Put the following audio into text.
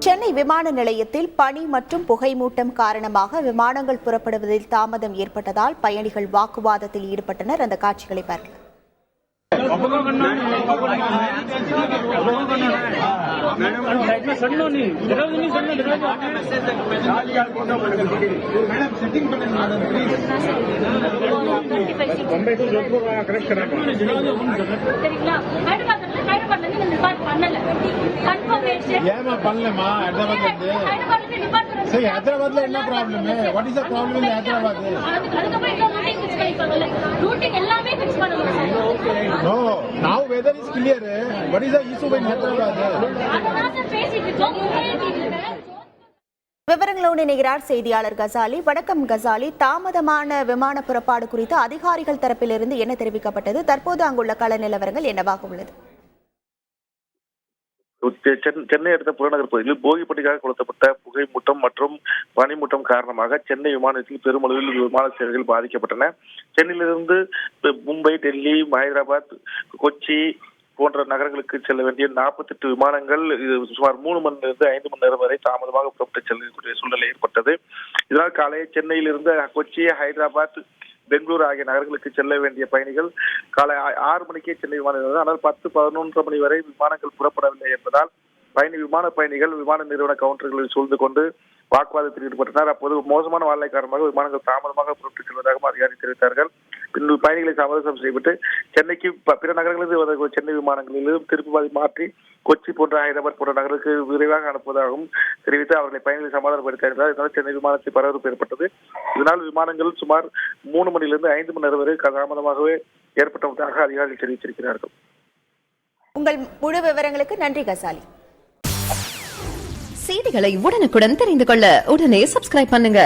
சென்னை விமான நிலையத்தில் பனி மற்றும் புகைமூட்டம் காரணமாக விமானங்கள் புறப்படுவதில் தாமதம் ஏற்பட்டதால் பயணிகள் வாக்குவாதத்தில் ஈடுபட்டனர். அந்த காட்சிகளை பார்க்கலாம். ஹைதராபாத்ல என்ன problem? What is the problem in Hyderabad? No, now weather is clear. What is the issue in Hyderabad? விவரங்களோடு இணைகிறார் செய்தியாளர் கசாலி. வணக்கம் கசாலி. தாமதமான விமான புறப்பாடு குறித்து அதிகாரிகள் தரப்பிலிருந்து என்ன தெரிவிக்கப்பட்டது? தற்போது அங்குள்ள கள நிலவரங்கள் என்னவாக உள்ளது? சென்னை அடுத்த புறநகர் பகுதியில் போகிப்பட்டிக்காக கொளுத்தப்பட்ட புகைமூட்டம் மற்றும் பனிமூட்டம் காரணமாக சென்னை விமானத்தில் பெருமளவில் விமான சேவைகள் பாதிக்கப்பட்டன. சென்னையிலிருந்து மும்பை, டெல்லி, ஹைதராபாத், கொச்சி போன்ற நகரங்களுக்கு செல்ல வேண்டிய 48 விமானங்கள் சுமார் 3 மணி நேரத்திலிருந்து 5 மணி நேரம் வரை தாமதமாக புறப்பட்டு செல்லக்கூடிய சூழ்நிலை ஏற்பட்டது. இதனால் காலை சென்னையிலிருந்து கொச்சி, ஹைதராபாத், பெங்களூரு ஆகிய நகரங்களுக்கு செல்ல வேண்டிய பயணிகள் காலை 6 மணிக்கே சென்னை விமான நிலையம், ஆனால் 10-11 மணி வரை விமானங்கள் புறப்படவில்லை என்பதால் விமான பயணிகள் விமான நிறுவன கவுண்டர்களில் சூழ்ந்து கொண்டு வாக்குவாதத்தில் ஈடுபட்டனர். அப்போது மோசமான வானிலை காரணமாக விமானங்கள் தாமதமாக புறப்பட்டு செல்வதாக அதிகாரி தெரிவித்தார்கள். பின்பு பயணிகளை சமரசம் செய்துவிட்டு சென்னைக்கு பிற நகரங்களிலிருந்து சென்னை விமானங்களிலும் திருப்பி மாற்றி கொச்சி போன்ற ஹைதராபாத் போன்ற நகருக்கு விரைவாக அனுப்புவதாகவும் தெரிவித்து அவர்களை பயணிகளை சமாதானப்படுத்தினார். இதனால் சென்னை விமானத்தில் பரபரப்பு ஏற்பட்டது. இதனால் விமானங்கள் சுமார் 3 மணியிலிருந்து 5 மணி நேரம் வரை தாமதமாகவே ஏற்பட்டதாக அதிகாரிகள் தெரிவித்திருக்கிறார்கள். உங்கள் முழு விவரங்களுக்கு நன்றி கசாலி. செய்திகளை உடனுக்குடன் தெரிந்து கொள்ள உடனே சப்ஸ்கிரைப் பண்ணுங்க.